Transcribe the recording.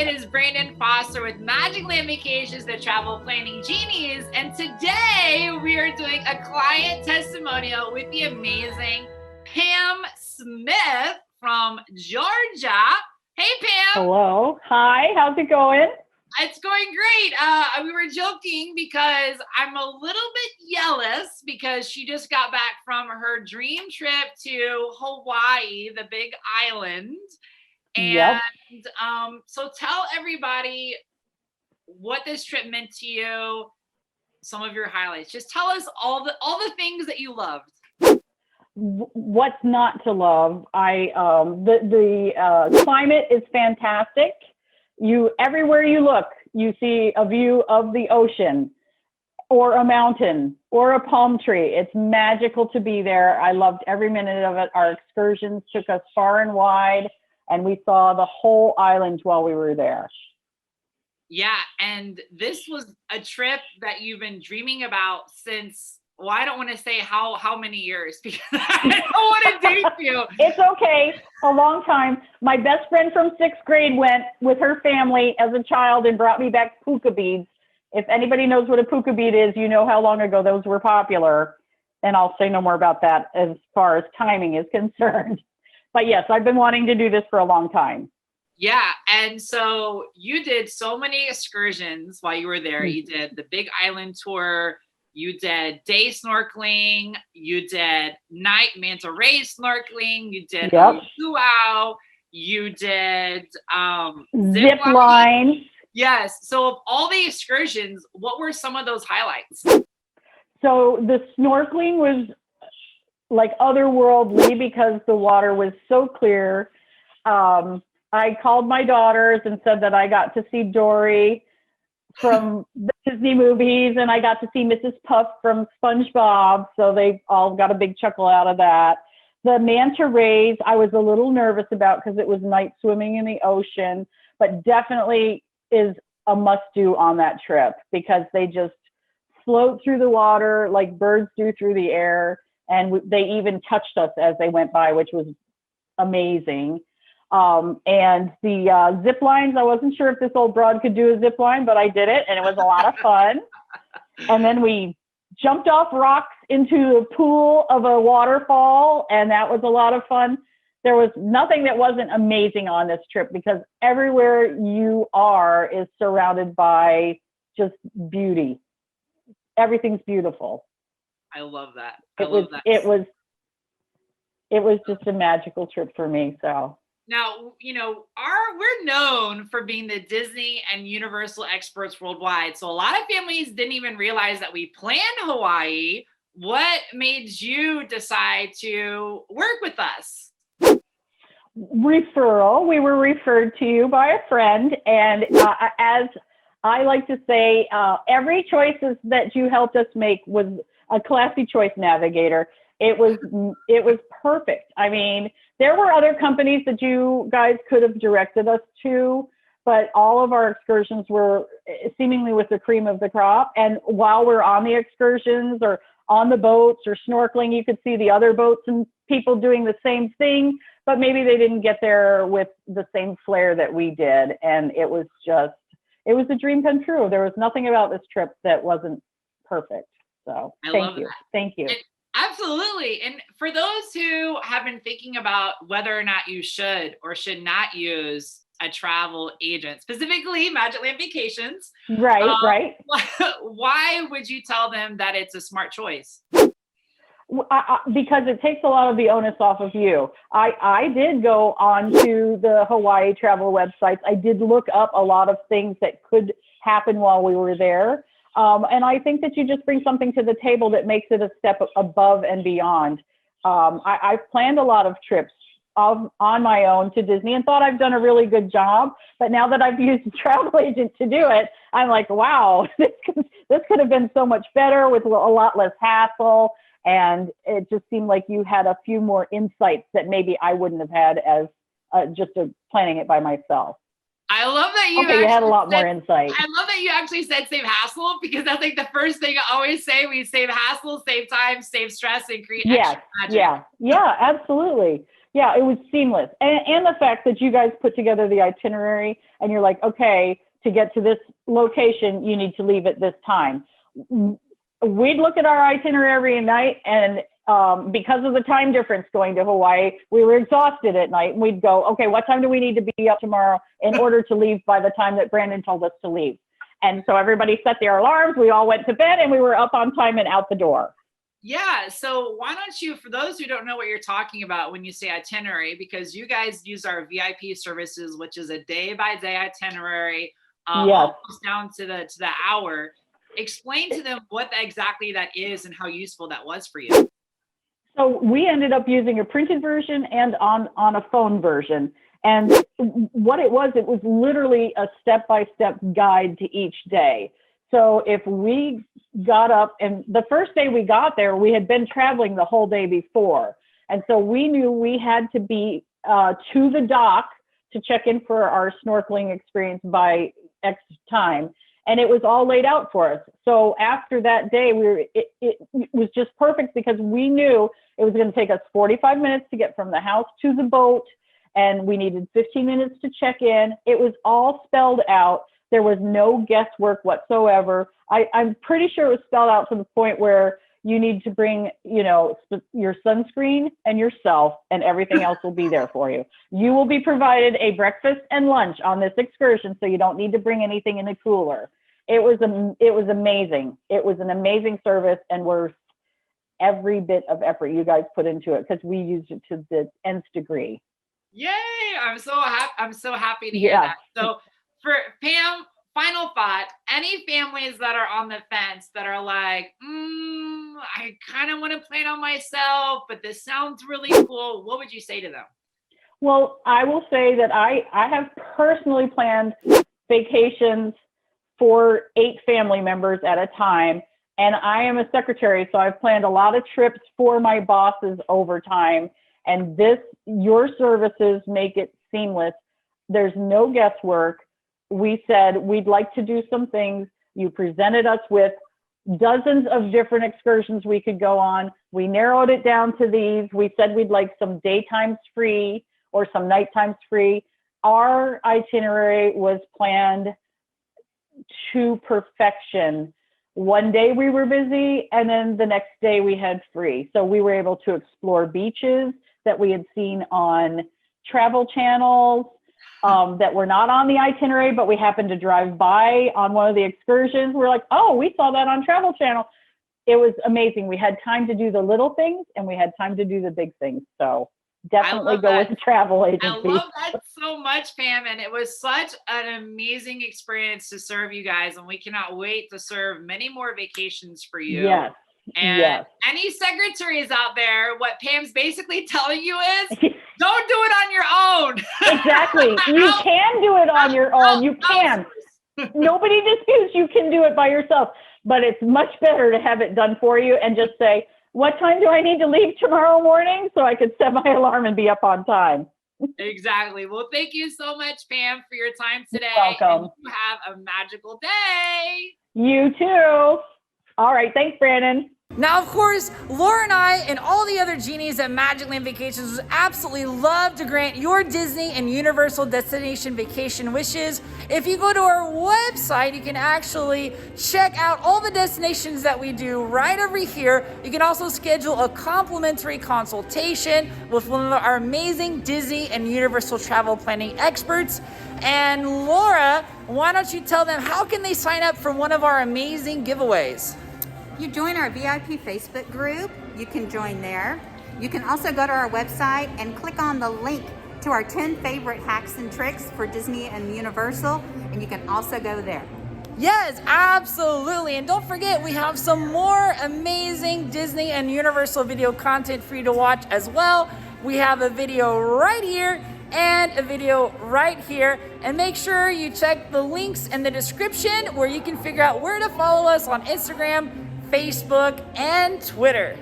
it is Brandon Foster with Magic Land Vacations, the travel planning genies. And today we are doing a client testimonial with the amazing Pam Smith from Georgia. Hey, Pam. Hello. Hi. How's it going? It's going great. We were joking because I'm a little bit jealous because she just got back from her dream trip to Hawaii, the Big Island. And Yep. So tell everybody what this trip meant to you, some of your highlights. Just tell us all the things that you loved. What's not to love? The climate is fantastic. Everywhere you look, you see a view of the ocean or a mountain or a palm tree. It's magical to be there. I loved every minute of it. Our excursions took us far and wide, and we saw the whole island while we were there. Yeah, and this was a trip that you've been dreaming about since, well, I don't want to say how many years because I don't want to date you. It's okay. A long time. My best friend from 6th grade went with her family as a child and brought me back puka beads. If anybody knows what a puka bead is, you know how long ago those were popular. And I'll say no more about that as far as timing is concerned. But yes, I've been wanting to do this for a long time. Yeah. And so you did so many excursions while you were there. You did the Big Island tour. You did day snorkeling. You did night manta ray snorkeling. You did luau. You did zip line. Yes. So of all the excursions, what were some of those highlights? So the snorkeling was like otherworldly because the water was so clear. I called my daughters and said that I got to see Dory from the Disney movies, and I got to see Mrs. Puff from SpongeBob, so they all got a big chuckle out of that. The manta rays, I was a little nervous about because it was night swimming in the ocean, but definitely is a must-do on that trip because they just float through the water like birds do through the air, and they even touched us as they went by, which was amazing. And the zip lines, I wasn't sure if this old broad could do a zip line, but I did it, and it was a lot of fun. And then we jumped off rocks into the pool of a waterfall, and that was a lot of fun. There was nothing that wasn't amazing on this trip because everywhere you are is surrounded by just beauty. Everything's beautiful. I love that. It was just a magical trip for me. So. Now, we're known for being the Disney and Universal experts worldwide. So a lot of families didn't even realize that we planned Hawaii. What made you decide to work with us? Referral. We were referred to you by a friend. And as I like to say, every choice that you helped us make was a classy choice, Navigator. It was perfect. I mean, there were other companies that you guys could have directed us to, but all of our excursions were seemingly with the cream of the crop. And while we're on the excursions or on the boats or snorkeling, you could see the other boats and people doing the same thing, but maybe they didn't get there with the same flair that we did. And it was a dream come true. There was nothing about this trip that wasn't perfect. So thank you. Thank you. Absolutely. And for those who have been thinking about whether or not you should or should not use a travel agent, specifically Magic Land Vacations. Right. Why would you tell them that it's a smart choice? Because it takes a lot of the onus off of you. I did go on to the Hawaii travel websites. I did look up a lot of things that could happen while we were there. And I think that you just bring something to the table that makes it a step above and beyond. I've planned a lot of trips on my own to Disney and thought I've done a really good job. But now that I've used a travel agent to do it, I'm like, wow, this could have been so much better with a lot less hassle. And it just seemed like you had a few more insights that maybe I wouldn't have had as just planning it by myself. I love that you had a lot more insight. I love that you actually said save hassle because that's like the first thing I always say. We save hassle, save time, save stress, and create extra magic. Yeah, absolutely. Yeah, it was seamless. And the fact that you guys put together the itinerary and you're like, okay, to get to this location, you need to leave at this time. We'd look at our itinerary every night, and because of the time difference going to Hawaii, we were exhausted at night. And we'd go, okay, what time do we need to be up tomorrow in order to leave by the time that Brandon told us to leave? And so everybody set their alarms. We all went to bed, and we were up on time and out the door. Yeah. So why don't you, for those who don't know what you're talking about when you say itinerary, because you guys use our VIP services, which is a day-by-day itinerary, almost down to the hour. Explain to them what exactly that is and how useful that was for you. So we ended up using a printed version and on a phone version. And what it was literally a step-by-step guide to each day. So if we got up, and the first day we got there, we had been traveling the whole day before. And so we knew we had to be to the dock to check in for our snorkeling experience by X time. And it was all laid out for us. So after that day, it was just perfect because we knew it was going to take us 45 minutes to get from the house to the boat. And we needed 15 minutes to check in. It was all spelled out. There was no guesswork whatsoever. I'm pretty sure it was spelled out to the point where you need to bring, your sunscreen and yourself, and everything else will be there for you. You will be provided a breakfast and lunch on this excursion, so you don't need to bring anything in a cooler. It was amazing. It was an amazing service, and worth every bit of effort you guys put into it, because we used it to the nth degree. Yay! I'm so happy to hear that. So for Pam, final thought, any families that are on the fence that are like, I kind of want to plan on myself, but this sounds really cool, what would you say to them? Well, I will say that I have personally planned vacations for 8 family members at a time. And I am a secretary, so I've planned a lot of trips for my bosses over time. And your services make it seamless. There's no guesswork. We said we'd like to do some things. You presented us with dozens of different excursions we could go on. We narrowed it down to these. We said we'd like some daytimes free or some nighttimes free. Our itinerary was planned to perfection. One day we were busy, and then the next day we had free. So we were able to explore beaches that we had seen on travel channels, that were not on the itinerary, but we happened to drive by on one of the excursions. We're like, oh, we saw that on Travel Channel. It was amazing. We had time to do the little things, and we had time to do the big things. So definitely go with a travel agency. I love that so much, Pam. And it was such an amazing experience to serve you guys. And we cannot wait to serve many more vacations for you. Yes. And any secretaries out there, what Pam's basically telling you is, don't do it on your own. Exactly. You can do it on your own. You can. Nobody disputes you can do it by yourself, but it's much better to have it done for you and just say, what time do I need to leave tomorrow morning so I could set my alarm and be up on time? Exactly. Well, thank you so much, Pam, for your time today. You're welcome. And you have a magical day. You too. All right. Thanks, Brandon. Now, of course, Laura and I and all the other genies at Magic Land Vacations would absolutely love to grant your Disney and Universal destination vacation wishes. If you go to our website, you can actually check out all the destinations that we do right over here. You can also schedule a complimentary consultation with one of our amazing Disney and Universal travel planning experts. And Laura, why don't you tell them how can they sign up for one of our amazing giveaways? You join our VIP Facebook group, you can join there. You can also go to our website and click on the link to our 10 favorite hacks and tricks for Disney and Universal, and you can also go there. Yes, absolutely. And don't forget, we have some more amazing Disney and Universal video content for you to watch as well. We have a video right here and a video right here. And make sure you check the links in the description where you can figure out where to follow us on Instagram, Facebook, and Twitter.